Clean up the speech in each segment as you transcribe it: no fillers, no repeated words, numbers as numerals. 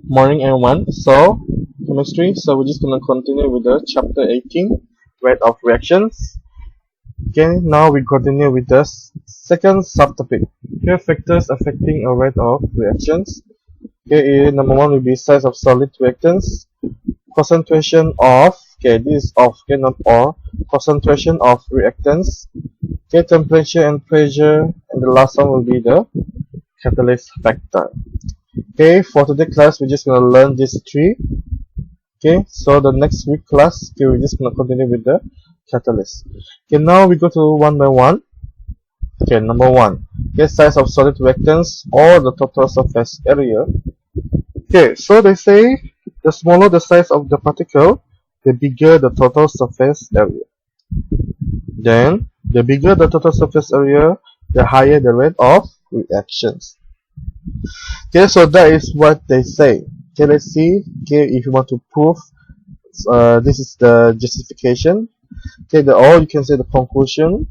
Morning everyone. So chemistry. So we're just gonna continue with the chapter 18, rate of reactions. Okay, now we continue with the second subtopic. Okay, factors affecting a rate of reactions. Okay, number one will be size of solid reactants, concentration of this is of not or concentration of reactants. Okay, temperature and pressure, and the last one will be the catalyst factor. Okay, for today's class, we're just gonna learn these three. Okay, so the next week class, okay, we're just gonna continue with the catalyst. Okay, now we go to one by one. Okay, number one. Okay, size of solid reactants or the total surface area. Okay, so they say the smaller the size of the particle, the bigger the total surface area. Then, the bigger the total surface area, the higher the rate of reactions. Okay, so that is what they say. Okay, let's see. Okay, if you want to prove, this is the justification. Okay, or you can say the conclusion.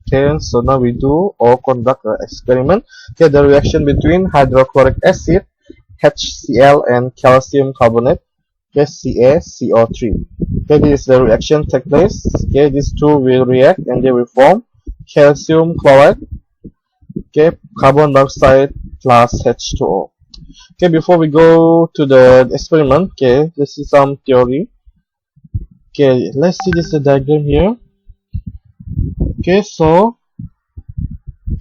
Okay, so now we do or conduct an experiment. Okay, the reaction between hydrochloric acid, HCl, and calcium carbonate, okay, CaCO3. Okay, this is the reaction take place. Okay, these two will react and they will form calcium chloride, okay, carbon dioxide plus H2O. Okay, before we go to the experiment, okay, this is some theory. Okay, let's see this diagram here. Okay, so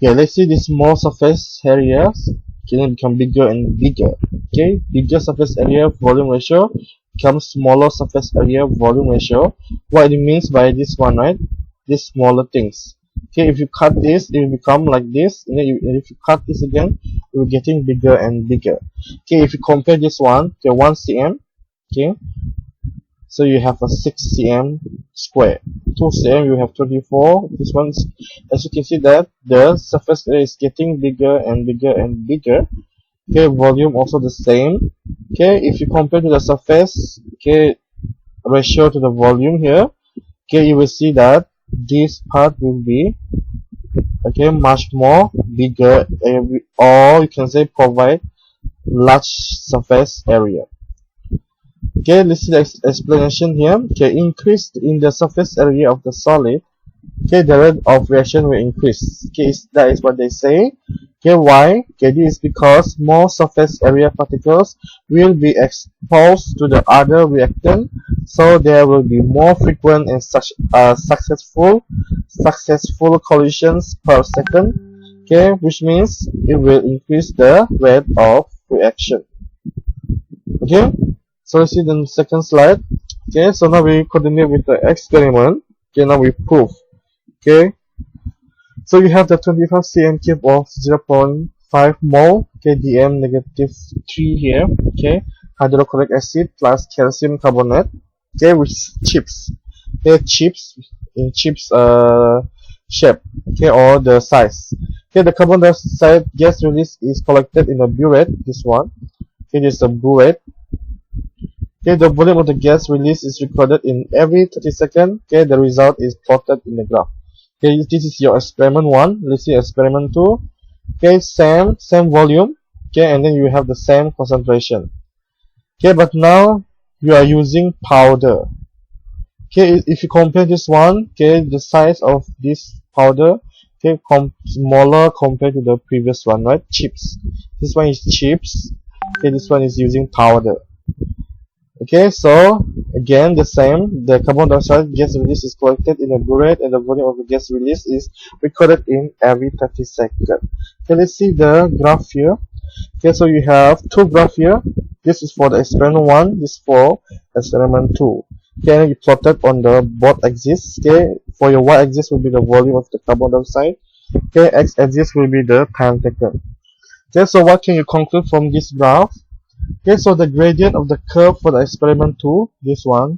let's see this small surface areas can become bigger and bigger. Okay, bigger surface area volume ratio becomes smaller surface area volume ratio. What it means by this one, right? These smaller things. Okay, if you cut this, it will become like this. And then if you cut this again, it will getting bigger and bigger. Okay, if you compare this one, okay, 1 cm. Okay, so you have a 6 cm square. 2 cm you have 24. This one, as you can see that the surface area is getting bigger and bigger and bigger. Okay, volume also the same. Okay, if you compare to the surface, okay, ratio to the volume here, okay, you will see that this part will be, okay, much more bigger, or you can say provide large surface area. Okay, let's see the explanation here. Okay, increase in the surface area of the solid, okay, the rate of reaction will increase. Okay, that is what they say. Okay, why? Okay, this is because more surface area particles will be exposed to the other reactant, so there will be more frequent and successful collisions per second. Okay, which means it will increase the rate of reaction. Okay, so let's see the second slide. Okay, so now we continue with the experiment. Okay, now we prove. Okay, so you have the 25 cm cube of 0.5 mole, okay, Dm negative 3 here, okay, hydrochloric acid plus calcium carbonate, okay, with chips, okay, chips in chips shape, okay, or the size. Okay, the carbon dioxide gas release is collected in a burette, this one, okay, this is a burette. Okay, the volume of the gas release is recorded in every 30 seconds. Okay, the result is plotted in the graph. Okay, this is your experiment 1. Let's see experiment 2. Okay, same volume. Okay, and then you have the same concentration. Okay, but now you are using powder. Okay, if you compare this one, okay, the size of this powder, okay, smaller compared to the previous one, right? Chips. This one is chips. Okay, this one is using powder. Okay, so again the same, the carbon dioxide gas release is collected in a burette and the volume of the gas release is recorded in every 30 seconds. Okay, let's see the graph here. Okay, so you have two graphs here. This is for the experiment 1, this is for experiment 2. Okay, you plotted on the both axes. Okay, for your y-axis will be the volume of the carbon dioxide. Okay, x-axis will be the time taken. Okay, so what can you conclude from this graph? Okay, so the gradient of the curve for the experiment 2, this one,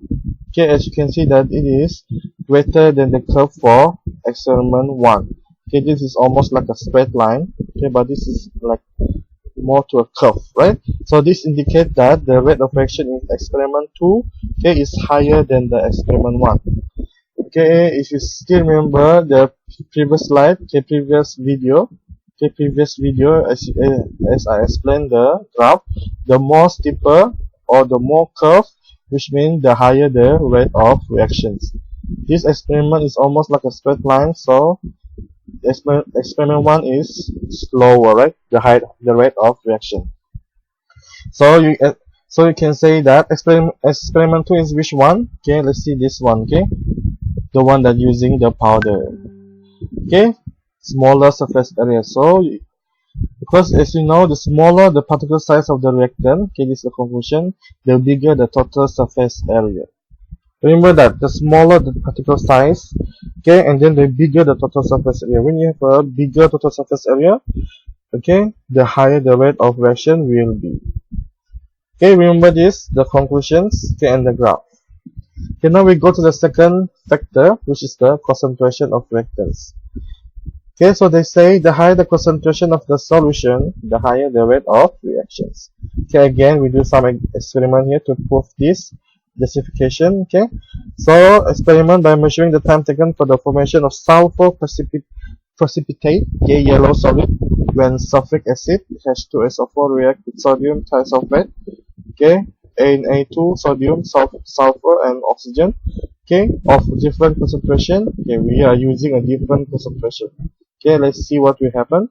okay, as you can see that it is greater than the curve for experiment 1. Okay, this is almost like a straight line, okay, but this is like more to a curve, right? So this indicates that the rate of reaction in experiment 2, okay, is higher than the experiment 1. Okay, if you still remember the previous slide, okay, previous video, Okay, previous video, as I explained the graph, the more steeper or the more curve, which means the higher the rate of reactions. This experiment is almost like a straight line, so experiment 1 is slower, right? The rate of reaction. So you can say that experiment 2 is which one? Okay, let's see this one. Okay, the one that using the powder. Okay, smaller surface area. So because as you know, the smaller the particle size of the reactant, okay, this is the conclusion, the bigger the total surface area. Remember that the smaller the particle size, okay, and then the bigger the total surface area. When you have a bigger total surface area, okay, the higher the rate of reaction will be. Okay, remember this, the conclusions, okay, and the graph. Okay, now we go to the second factor, which is the concentration of reactants. Okay, so they say the higher the concentration of the solution, the higher the rate of reactions. Okay, again, we do some experiment here to prove this justification. Okay, so experiment by measuring the time taken for the formation of sulfur precipitate, okay, yellow solid, when sulfuric acid H2SO4 react with sodium thiosulfate, okay, Na2, sodium, sulfur, and oxygen, okay, of different concentration. Okay, we are using a different concentration. Okay, let's see what will happen.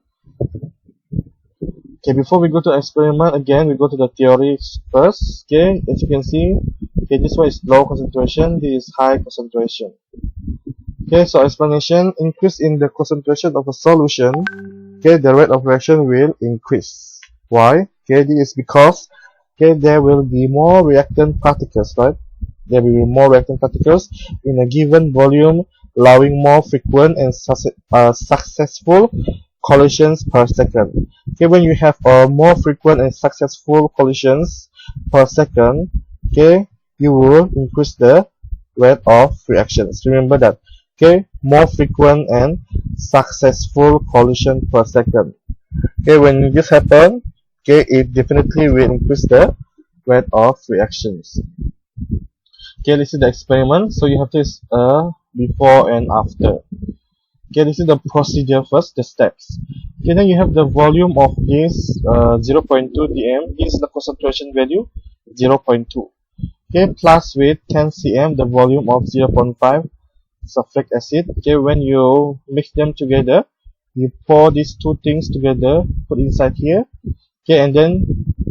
Okay, before we go to experiment, again, we go to the theory first. Okay, as you can see, okay, this one is low concentration, this is high concentration. Okay, so explanation, increase in the concentration of a solution, okay, the rate of reaction will increase. Why? Okay, this is because, okay, there will be more reactant particles, right? There will be more reactant particles in a given volume, allowing more frequent and successful collisions per second. Okay, when you have more frequent and successful collisions per second, okay, you will increase the rate of reactions. Remember that. Okay, more frequent and successful collision per second. Okay, when this happens, okay, it definitely will increase the rate of reactions. Okay, this is the experiment. So you have this before and after. Okay, this is the procedure first, the steps. Okay, then you have the volume of this 0.2 dm. This is the concentration value, 0.2. Okay, plus with 10 cm, the volume of 0.5 sulfuric acid. Okay, when you mix them together, you pour these two things together, put inside here. Okay, and then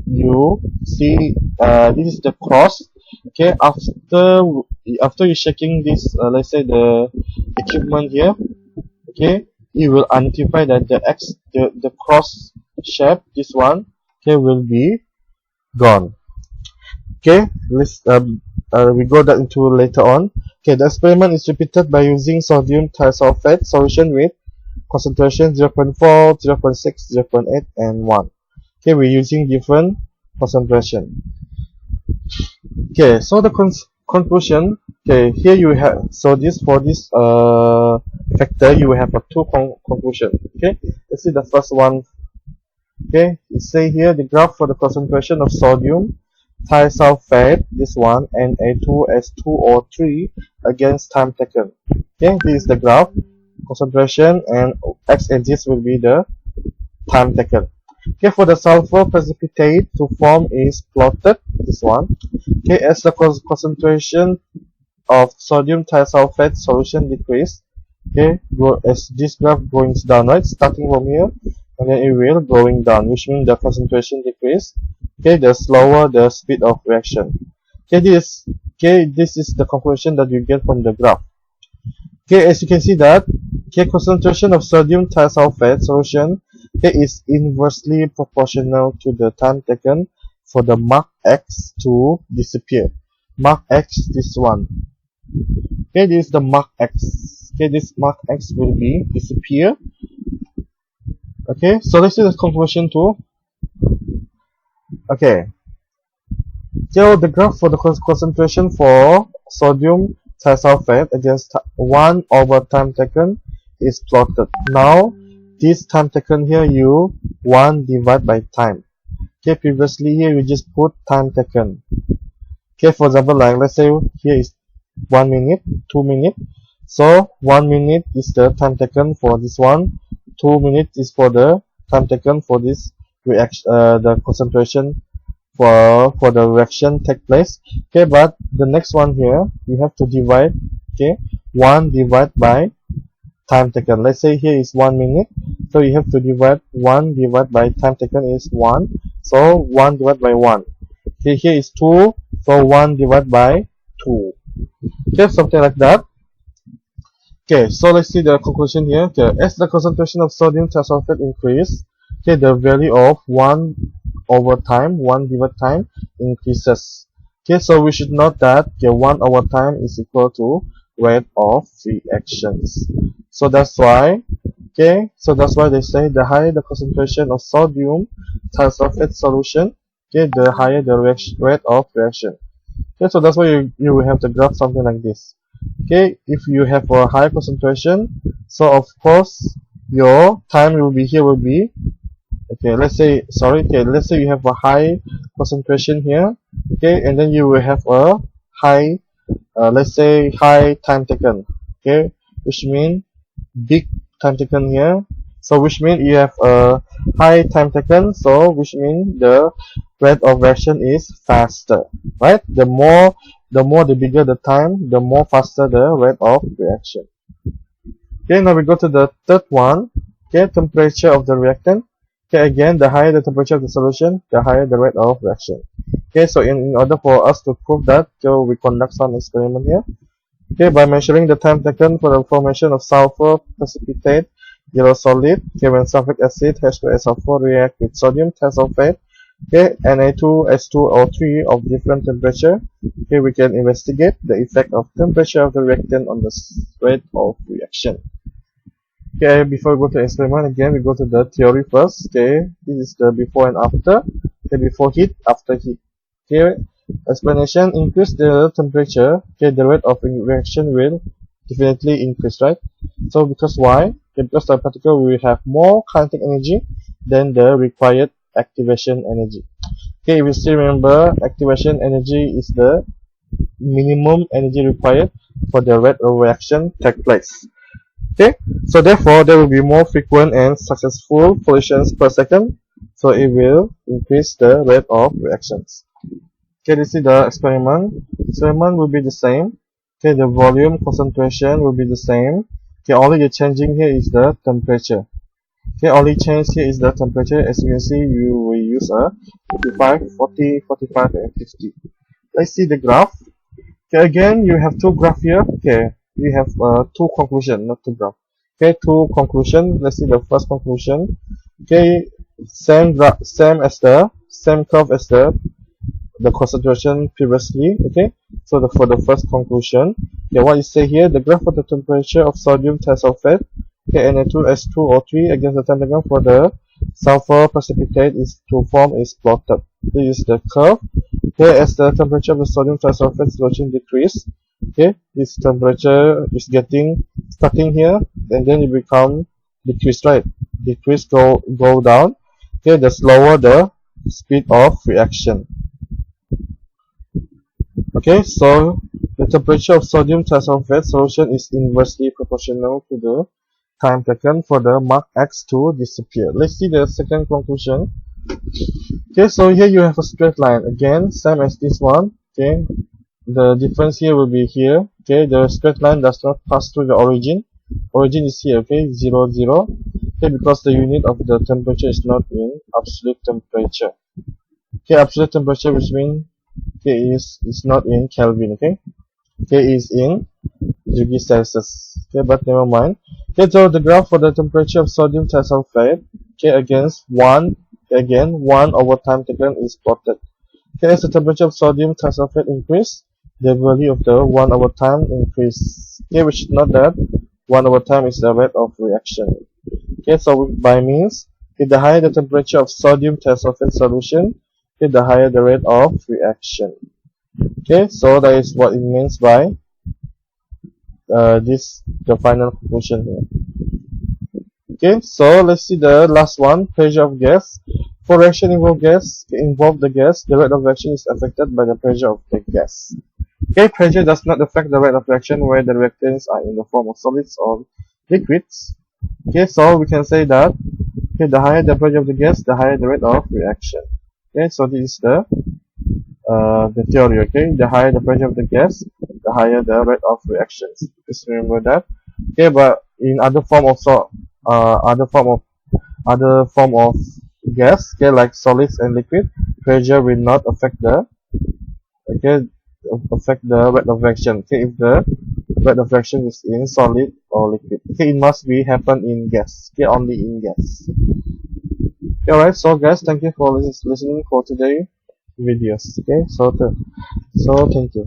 you see this is the cross. Okay, after you shaking this, let's say the equipment here, okay, it will identify that the cross shape, this one, okay, will be gone. Okay, let's we go that into later on. Okay, the experiment is repeated by using sodium thiosulfate solution with concentration 0.4, 0.6, 0.8, and 1. Okay, we're using different concentration. Okay, so the conclusion. Okay, here you have, so this for this factor you will have a two conclusion. Okay, let's see the first one. Okay, it say here the graph for the concentration of sodium thiosulfate, this one, Na2S2 or 3 against time taken. Okay, this is the graph concentration, and x-axis will be the time taken. Okay, for the sulfur precipitate to form is plotted, this one. Okay, as the concentration of sodium thiosulfate solution decrease, okay, as this graph going down, right, starting from here, and then it will going down, which means the concentration decrease. Okay, the slower the speed of reaction. Okay, this is the conclusion that you get from the graph. Okay, as you can see that, okay, concentration of sodium thiosulfate solution, okay, is inversely proportional to the time taken for the mark X to disappear. Mark X, this one. Okay, this is the mark X. Okay, this mark X will be disappear. Okay, so this is the conclusion too. Okay, so the graph for the concentration for sodium thiosulfate against 1 over time taken is plotted. Now, this time taken here, you 1 divide by time. Okay, previously here we just put time taken. Okay, for example, like let's say here is 1 minute, 2 minutes. So 1 minute is the time taken for this one, 2 minutes is for the time taken for this reaction, the concentration for the reaction take place. Okay, but the next one here, you have to divide, okay, 1 divided by time taken. Let's say here is 1 minute, so you have to divide 1 divided by time taken is 1, so 1 divided by 1. Okay, here is 2, so 1 divided by 2. Okay, something like that. Okay, so let's see the conclusion here. Okay, as the concentration of sodium thiosulfate increase, okay, the value of 1 over time, 1 divided time increases. Okay, so we should note that, okay, 1 over time is equal to rate of reactions. So that's why, okay, so that's why they say the higher the concentration of sodium thiosulfate solution, okay, the higher the rate of reaction. Okay, so that's why you will have the graph something like this. Okay, if you have a high concentration, so of course your time will be here will be, okay, let's say, sorry, okay, let's say you have a high concentration here, okay, and then you will have a high, let's say high time taken, okay, which means big time taken here, so which means you have a high time taken, so which means the rate of reaction is faster, right? The bigger the time, the more faster the rate of reaction. Okay, now we go to the third one. Okay, temperature of the reactant. Okay, again, the higher the temperature of the solution, the higher the rate of reaction. Okay, so in order for us to prove that, so we conduct some experiment here. Okay, by measuring the time taken for the formation of sulfur precipitate yellow solid, okay, when sulfuric acid H2SO4 react with sodium thiosulfate, okay, Na2H2O3 of different temperature, okay, we can investigate the effect of temperature of the reactant on the rate of reaction. Okay, before we go to experiment, again we go to the theory first. Okay, this is the before and after. Okay, before heat, after heat. Okay, explanation: increase the temperature, okay, the rate of reaction will definitely increase, right? So because why? Okay, because the particle will have more kinetic energy than the required activation energy. Okay, if you still remember, activation energy is the minimum energy required for the rate of reaction take place. Okay, so therefore there will be more frequent and successful collisions per second, so it will increase the rate of reactions. Okay, this is the experiment. Experiment will be the same. Okay, the volume concentration will be the same. Okay, only the changing here is the temperature. Okay, only change here is the temperature. As you can see, you will use a 55, 40, 45, and 50. Let's see the graph. Okay, again, you have two graphs here. Okay, we have two conclusion, not two graph. Okay, two conclusion. Let's see the first conclusion. Okay, same curve as the concentration previously. Okay, so for the first conclusion, okay, what you say here, the graph of the temperature of sodium thiosulfate, okay, Na2H2O3 against the temperature for the sulfur precipitate is to form is plotted. This is the curve. Okay, as the temperature of the sodium thiosulfate solution decrease, okay, this temperature is starting here, and then it become decrease, right? Decrease, go down. Okay, the slower the speed of reaction. Okay, so the temperature of sodium thiosulfate solution is inversely proportional to the time taken for the mark X to disappear. Let's see the second conclusion. Okay, so here you have a straight line. Again, same as this one. Okay, the difference here will be here. Okay, the straight line does not pass through the origin. Origin is here. Okay, 0, 0. Okay, because the unit of the temperature is not in absolute temperature. Okay, absolute temperature, which means okay is not in Kelvin. Okay, okay, is in degrees Celsius. Okay, but never mind. Okay, so the graph for the temperature of sodium thiosulfate, okay, against 1, again 1 over time taken is plotted. Okay, as the temperature of sodium thiosulfate increase, the value of the 1 over time increase. Okay, we should note that 1 over time is the rate of reaction. Okay, so by means, okay, the higher the temperature of sodium thiosulfate solution, okay, the higher the rate of reaction. Okay, so that is what it means by the final conclusion here. Okay, so let's see the last one, pressure of gas. For reaction involve the gas, the rate of reaction is affected by the pressure of the gas. Okay, pressure does not affect the rate of reaction where the reactants are in the form of solids or liquids. Okay, so we can say that Okay, the higher the pressure of the gas, the higher the rate of reaction. Okay, so this is the theory. Okay, the higher the pressure of the gas, the higher the rate of reactions. Just remember that. Okay, but in other form also, other form of gas, okay, like solids and liquid, pressure will not affect the, okay, affect the rate of reaction. Okay, if the rate of reaction is in solid or liquid, okay, it must be happen in gas. Okay, only in gas. Okay, alright, so guys, thank you for listening for today videos. Okay, so thank you.